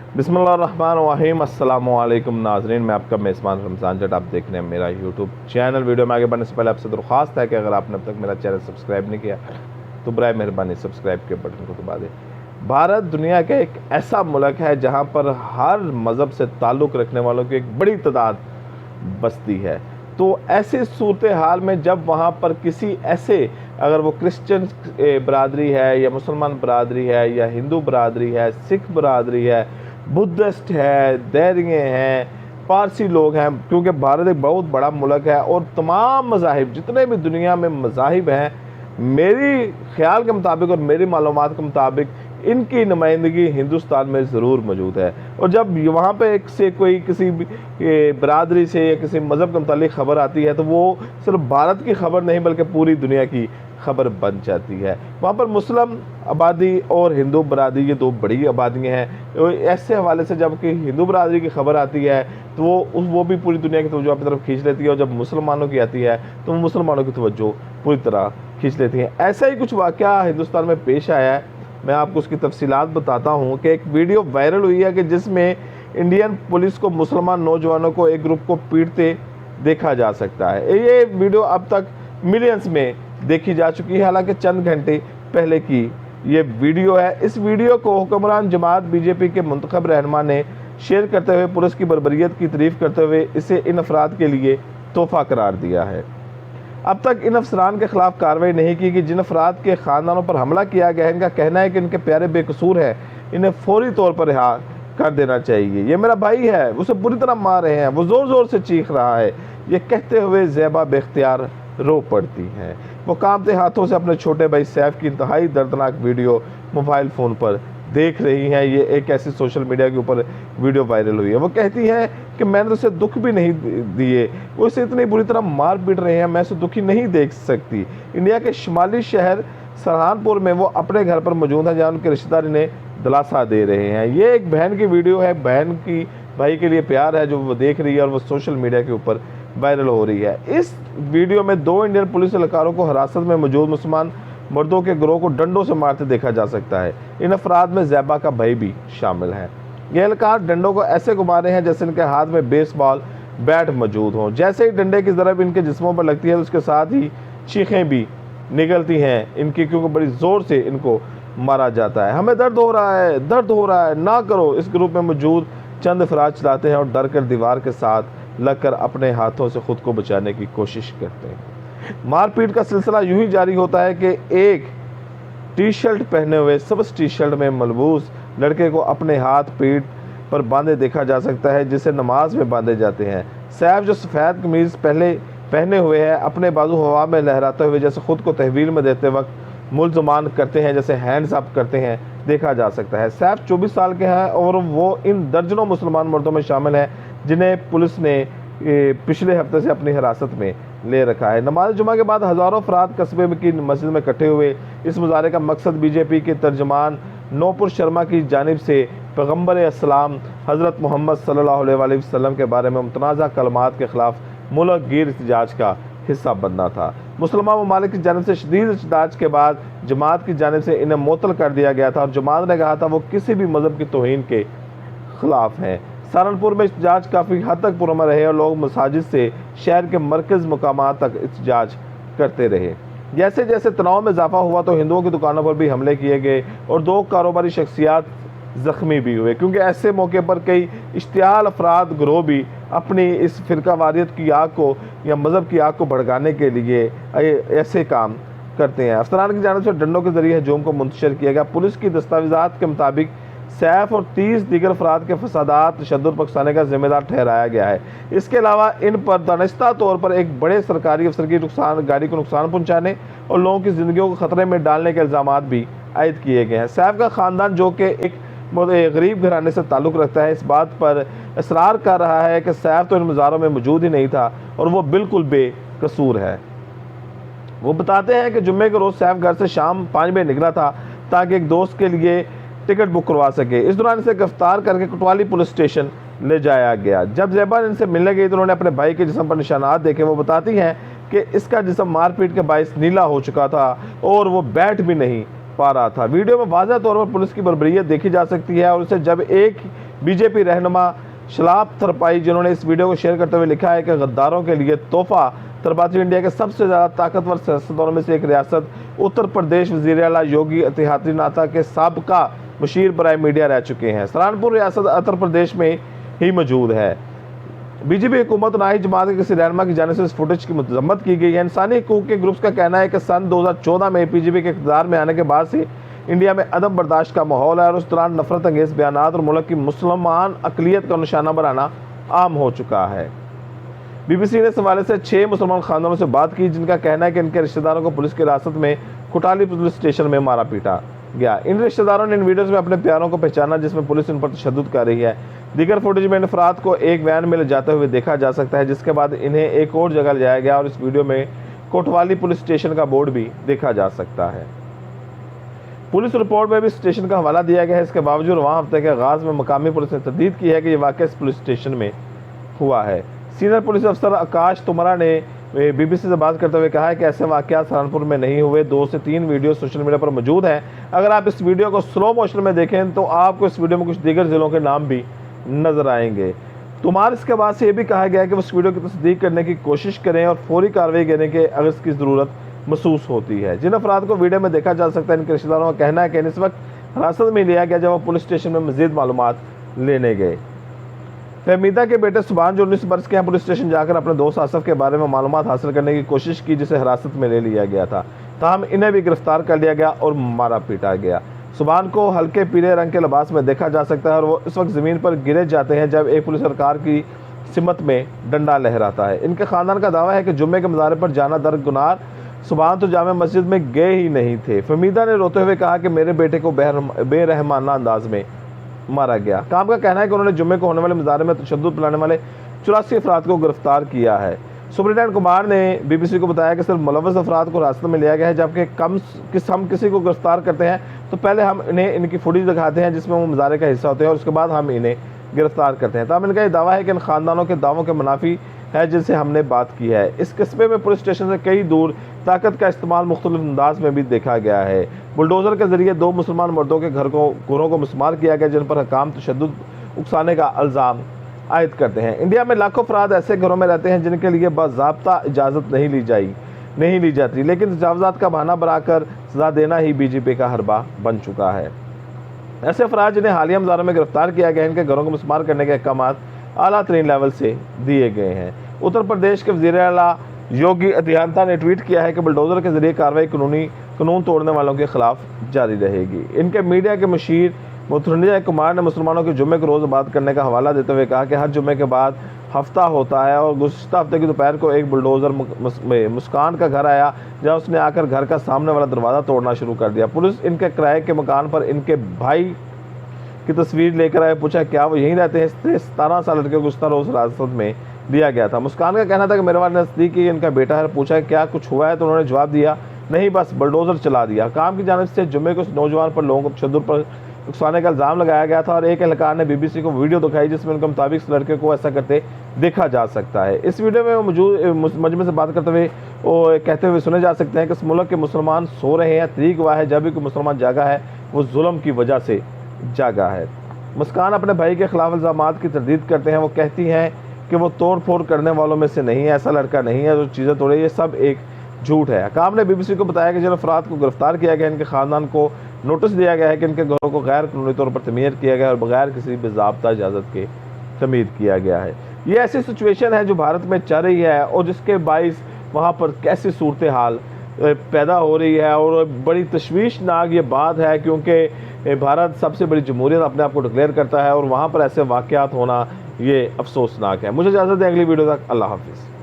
बिस्मिल्लाहिर्रहमानिर्रहीम अस्सलाम वालेकुम नाज़रीन, मैं आपका मेज़बान रमज़ान जट। आप देख रहे हैं मेरा यूट्यूब चैनल। वीडियो में आगे बढ़ने से पहले आपसे दरख्वास्त है कि अगर आपने अब तक मेरा चैनल सब्सक्राइब नहीं किया तो बराए मेहरबानी सब्सक्राइब के बटन को दबा दें। भारत दुनिया का एक ऐसा मुल्क है जहाँ पर हर मज़हब से ताल्लुक़ रखने वालों की एक बड़ी तादाद बसती है। तो ऐसी सूरत हाल में जब वहाँ पर किसी ऐसे, अगर वो क्रिश्चियन बरादरी है या मुसलमान बरादरी है या हिंदू बरादरी है, सिख बरादरी है, बुद्धिस्ट है, दैरिये हैं, पारसी लोग हैं, क्योंकि भारत एक बहुत बड़ा मुल्क है और तमाम मज़ाहिब, जितने भी दुनिया में मज़ाहिब हैं, मेरी ख्याल के मुताबिक और मेरी मालूमात के मुताबिक इनकी नुमाइंदगी हिंदुस्तान में ज़रूर मौजूद है। और जब वहाँ पे एक से कोई किसी बरादरी से या किसी मज़हब के मुतालिक ख़बर आती है तो वो सिर्फ भारत की ख़बर नहीं बल्कि पूरी दुनिया की ख़बर बन जाती है। वहाँ पर मुस्लिम आबादी और हिंदू बरादरी, ये दो बड़ी आबादियाँ हैं। ऐसे हवाले से जब कि हिंदू बरादरी की ख़बर आती है तो वो भी पूरी दुनिया की तवज्जो अपनी तरफ खींच लेती है, और जब मुसलमानों की आती है तो मुसलमानों की तवज्जो पूरी तरह खींच लेती हैं। ऐसा ही कुछ वाक़या हिंदुस्तान में पेश आया है। मैं आपको उसकी तफसीलात बताता हूँ कि एक वीडियो वायरल हुई है कि जिसमें इंडियन पुलिस को मुसलमान नौजवानों को, एक ग्रुप को पीटते देखा जा सकता है। ये वीडियो अब तक मिलियंस में देखी जा चुकी है, हालांकि चंद घंटे पहले की ये वीडियो है। इस वीडियो को हुक्मरान जमात बीजेपी के मुंतखब रहनुमा ने शेयर करते हुए पुलिस की बर्बरियत की तारीफ़ करते हुए इसे इन अफराद के लिए तोहफ़ा करार दिया है। अब तक इन अफसरान के खिलाफ कार्रवाई नहीं की कि जिन अफराद के ख़ानदानों पर हमला किया गया है, इनका कहना है कि इनके प्यारे बेकसूर हैं, इन्हें फौरी तौर पर रिहा कर देना चाहिए। ये मेरा भाई है, उसे बुरी तरह मार रहे हैं, वो ज़ोर ज़ोर से चीख रहा है। ये कहते हुए ज़ैबा बेख्तियार रो पड़ती हैं। वो कांपते हाथों से अपने छोटे भाई सैफ की इंतहाई दर्दनाक वीडियो मोबाइल फ़ोन पर देख रही हैं। ये एक ऐसी सोशल मीडिया के ऊपर वीडियो वायरल हुई है। वो कहती हैं कि मैंने उसे दुख भी नहीं दिए, वो इसे इतनी बुरी तरह मार पीट रहे हैं, मैं उसे दुखी नहीं देख सकती। इंडिया के शुमाली शहर सहारनपुर में वो अपने घर पर मौजूद है, जहाँ उनके रिश्तेदार इन्हें दिलासा दे रहे हैं। ये एक बहन की वीडियो है, बहन की भाई के लिए प्यार है जो वो देख रही है और वो सोशल मीडिया के ऊपर वायरल हो रही है। इस वीडियो में 2 इंडियन पुलिस एहलकारों को हिरासत में मौजूद मुसलमान मर्दों के गिरोह को डंडों से मारते देखा जा सकता है। इन अफराद में ज़ैबा का भाई भी शामिल है। ये एहलकार डंडों को ऐसे घुमा रहे हैं जैसे इनके हाथ में बेसबॉल बैट मौजूद हों। जैसे ही डंडे की ज़रब इनके जिस्मों पर लगती है तो उसके साथ ही चीखें भी निकलती हैं इनकी, क्योंकि बड़ी ज़ोर से इनको मारा जाता है। हमें दर्द हो रहा है, दर्द हो रहा है, ना करो। इस ग्रुप में मौजूद चंद अफराद चलाते हैं और डर कर दीवार के साथ लगकर अपने हाथों से ख़ुद को बचाने की कोशिश करते हैं। मारपीट का सिलसिला यूं ही जारी होता है कि एक टी शर्ट पहने हुए, सब्ज़ टी शर्ट में मलबूस लड़के को अपने हाथ पीठ पर बांधे देखा जा सकता है, जिसे नमाज में बांधे जाते हैं। सैफ जो सफ़ेद कमीज़ पहने हुए है, अपने बाजू हवा में लहराते हुए जैसे ख़ुद को तहवील में देते वक्त मुल्ज़मान करते हैं, जैसे हैंड्स अप करते हैं, देखा जा सकता है। सैफ 24 साल के हैं और वो इन दर्जनों मुसलमान मर्दों में शामिल हैं जिन्हें पुलिस ने पिछले हफ्ते से अपनी हिरासत में ले रखा है। नमाज जुमा के बाद हज़ारों अफराद कस्बे की मस्जिद में इकट्ठे हुए। इस मुजाहरे का मकसद बीजेपी के तर्जमान नूपुर शर्मा की जानिब से पैगम्बर अस्सलाम हज़रत मोहम्मद सल्लल्लाहु अलैहि वसल्लम के बारे में मुतनाज़ा कलमात के ख़िलाफ़ मुल्क गिर एहतजाज का हिस्सा बनना था। मुसलमान ममालिक की जानिब से शदीद एहतजाज के बाद जमात की जानिब से इन्हें मुअत्तल कर दिया गया था और जमात ने कहा था वो किसी भी मज़हब की तौहीन के ख़िलाफ़ हैं। सहारनपुर में एहतजाज काफ़ी हद तक पुरअमन रहे और लोग मसाजिद से शहर के मरकज़ मकामात तक एहतजाज करते रहे। जैसे जैसे तनाव में इजाफा हुआ तो हिंदुओं की दुकानों पर भी हमले किए गए और 2 कारोबारी शख्सियात ज़ख्मी भी हुए, क्योंकि ऐसे मौके पर कई इश्तियाल अफराद गिरोह भी अपनी इस फ़िरका वारियत की आग को या मज़हब की आग को भड़काने के लिए ऐसे काम करते हैं। अफसरान की जानिब से डंडों के ज़रिए हजूम को मुंतशिर किया गया। पुलिस की दस्तावेज़ात के मुताबिक सैफ और 30 दीगर अफराद के फसादात तशद्दुद पकसाने का जिम्मेदार ठहराया गया है। इसके अलावा इन पर दानिस्ता तौर पर एक बड़े सरकारी अफसर की गाड़ी को नुकसान पहुँचाने और लोगों की ज़िंदगियों को ख़तरे में डालने के इल्ज़ामात भी आयद किए गए हैं। सैफ का ख़ानदान, जो कि एक गरीब घराने से ताल्लुक़ रखता है, इस बात पर इसरार कर रहा है कि सैफ तो इन मुज़ाहरों में मौजूद ही नहीं था और वो बिल्कुल बेकसूर है। वो बताते हैं कि जुम्मे के रोज़ सैफ घर से शाम 5 बजे निकला था ताकि एक दोस्त के लिए टिकट बुक करवा सके। इस दौरान इसे गिरफ्तार करके कोतवाली पुलिस स्टेशन ले जाया गया। जब ज़ैबा इनसे मिलने गई तो उन्होंने अपने भाई के जिस्म पर निशानात देखे। वो बताती हैं कि इसका जिस्म मारपीट के बायस नीला हो चुका था और वो बैठ भी नहीं पा रहा था। वीडियो में वाज़ह तौर पर पुलिस की बर्बरियत देखी जा सकती है और उसे जब एक बीजेपी रहनुमा शलाब थरपाई, जिन्होंने इस वीडियो को शेयर करते हुए लिखा है कि गद्दारों के लिए तोहफा, तरबाती इंडिया के सबसे ज़्यादा ताकतवर सियासतदानों में से एक रियासत उत्तर प्रदेश वज़ीर आला योगी आदित्यनाथ के साबका मुशीर बराए मीडिया रह चुके हैं। सहारनपुर रियासत उत्तर प्रदेश में ही मौजूद है। बीजेपी हुकूमत ना ही जमात के किसी रहनुमा की जानिब से इस फुटेज की मजम्मत की गई है। इंसानी हकूक़ के ग्रुप्स का कहना है कि सन 2014 में बीजेपी के इक़्तिदार में आने के बाद से इंडिया में अदम बर्दाश्त का माहौल है और उस दौरान नफरत अंगेज़ बयानात और मुल्क की मुसलमान अक़लियत का निशाना बनाना आम हो चुका है। BBC ने इस हवाले से 6 मुसलमान खानदानों से बात की, जिनका कहना है कि इनके रिश्तेदारों को पुलिस की हिरासत में कोटाली पुलिस स्टेशन में मारा पीटा गया। इन रिश्तेदारों ने इन वीडियोज़ में अपने प्यारों को पहचाना, जिसमें पुलिस उन पर तशद्दुद कर रही है। दीगर फुटेज में इन अफराद को एक वैन में ले जाते हुए देखा जा सकता है, जिसके बाद इन्हें एक और जगह ले जाया गया और इस वीडियो में कोतवाली पुलिस स्टेशन का बोर्ड भी देखा जा सकता है। पुलिस रिपोर्ट में भी स्टेशन का हवाला दिया गया है। इसके बावजूद वहाँ हफ्ते के आगाज़ में मकामी पुलिस ने तस्दीद की है कि यह वाक़या इस पुलिस स्टेशन में हुआ है। सीनियर पुलिस अफसर आकाश तुमरा ने BBC से बात करते हुए कहा है कि ऐसे वाक़यात सहारनपुर में नहीं हुए। 2 से 3 वीडियो सोशल मीडिया पर मौजूद हैं। अगर आप इस वीडियो को स्लो मोशन में देखें तो आपको इस वीडियो में कुछ दीगर ज़िलों के नाम भी नज़र आएंगे। तुमार इसके बाद से ये भी कहा गया है कि उस वीडियो की तस्दीक करने की कोशिश करें और फौरी कार्रवाई करने के अगर इसकी ज़रूरत महसूस होती है। जिन अफराद को वीडियो में देखा जा सकता है, इनके रिश्तेदारों का कहना है कि इस वक्त हिरासत में लिया गया जब वो पुलिस स्टेशन में मज़ीद मालूमात लेने गए। फहमीदा के बेटे सुभान, जो 19 बरस के हैं, पुलिस स्टेशन जाकर अपने दोस्त आसफ के बारे में मालूमात हासिल करने की कोशिश की, जिसे हिरासत में ले लिया गया था। ताहम इन्हें भी गिरफ्तार कर लिया गया और मारा पीटा गया। सुभान को हल्के पीले रंग के लिबास में देखा जा सकता है और वो इस वक्त ज़मीन पर गिरे जाते हैं जब एक पुलिस सरकार की सिमत में डंडा लहराता है। इनके ख़ानदान का दावा है कि जुम्मे के मज़ारे पर जाना दरगुनार। सुभान तो जामे मस्जिद में गए ही नहीं थे। फहमीदा ने रोते हुए कहा कि मेरे बेटे को बेरहमाना अंदाज में मारा गया। काम का कहना है कि उन्होंने जुम्मे को होने वाले मुजाहरे में तशद्दुद फैलाने वाले 84 अफराद को गिरफ्तार किया है। सुप्रिटेंडेंट कुमार ने BBC को बताया कि सिर्फ मुलव्वस अफराद को हिरासत में लिया गया है, जबकि हम किसी को गिरफ्तार करते हैं तो पहले हम इन्हें इनकी फुटेज दिखाते हैं जिसमें वो मुजाहरे का हिस्सा होते हैं और उसके बाद हम इन्हें गिरफ्तार करते हैं। तब इनका ये दावा है कि इन खानदानों के दावों के मुनाफी है जिनसे हमने बात की है। इस कस्बे में पुलिस स्टेशन से कई दूर ताकत का इस्तेमाल मुख्तलिफ अंदाज में भी देखा गया है। बुलडोज़र के जरिए 2 मुसलमान मर्दों के घरों को मिसमार किया गया, जिन पर हकाम तशद्दुद उकसाने का इल्ज़ाम आयद करते हैं। इंडिया में लाखों अफराद ऐसे घरों में रहते हैं जिनके लिए बाज़ाब्ता इजाज़त नहीं ली जाती, लेकिन तजावुज़ात का बहाना बनाकर सज़ा देना ही BJP का हरबा बन चुका है। ऐसे अफराद जिन्हें हालिया मुज़ाहरों में गिरफ्तार किया गया, इनके घरों को मिसमार करने के अहकाम आला तरीन लेवल से दिए गए हैं। उत्तर प्रदेश के वज़ीर आला योगी आदित्यनाथ ने ट्वीट किया है कि बुलडोज़र के जरिए कार्रवाई कानून तोड़ने वालों के खिलाफ जारी रहेगी। इनके मीडिया के मुशीर मुथुरंजय कुमार ने मुसलमानों के जुम्मे को रोज़ इबादत करने का हवाला देते हुए कहा कि हर जुम्मे के बाद हफ्ता होता है और गुज़श्ता हफ्ते की दोपहर को एक बुलडोज़र मुस्कान का घर आया, जहाँ उसने आकर घर का सामने वाला दरवाज़ा तोड़ना शुरू कर दिया। पुलिस इनके किराए के मकान पर इनके भाई की तस्वीर लेकर आए, पूछा क्या वो यहीं रहते हैं। इससे 17 साल लड़के को गुज़श्ता रोज़ हिरासत में दिया गया था। मुस्कान का कहना था कि मेरे वाले नज़दीकी इनका बेटा है। पूछा क्या कुछ हुआ है तो उन्होंने जवाब दिया नहीं, बस बुलडोज़र चला दिया। काम की जानिब से जुम्मे को नौजवान पर लोगों को तशद्दुद पर उकसाने का इल्ज़ाम लगाया गया था और एक एहलकार ने BBC को वीडियो दिखाई जिसमें उनके मुताबिक इस लड़के को ऐसा करते देखा जा सकता है। इस वीडियो में मौजूद मजमे से बात करते हुए वो कहते हुए सुने जा सकते हैं कि इस मुल्क के मुसलमान सो रहे हैं, तरीक हुआ है, जब भी कोई मुसलमान जागा है वो जुल्म की वजह से जागा है। मुस्कान अपने भाई के खिलाफ इल्ज़ामात की तरदीद करते हैं। वो कहती हैं कि वो तोड़ फोड़ करने वालों में से नहीं है, ऐसा लड़का नहीं है जो चीज़ें तोड़े, ये सब एक झूठ है। हकाम ने BBC को बताया कि जिन अफराद को गिरफ्तार किया गया, इनके ख़ानदान को नोटिस दिया गया है कि इनके घरों को गैर कानूनी तौर पर तमीर किया गया और बगैर किसी बाज़ाब्ता इजाज़त के तमीर किया गया है। ये ऐसी सिचुएशन है जो भारत में चल रही है और जिसके बाइस वहाँ पर कैसी सूरत हाल पैदा हो रही है और बड़ी तशवीशनाक ये बात है, क्योंकि भारत सबसे बड़ी जमहूरियत अपने आप को डिक्लेयर करता है और वहाँ पर ऐसे वाक़यात होना ये अफसोसनाक है। मुझे इजाज़त दें, अगली वीडियो तक अल्लाह हाफ़िज़।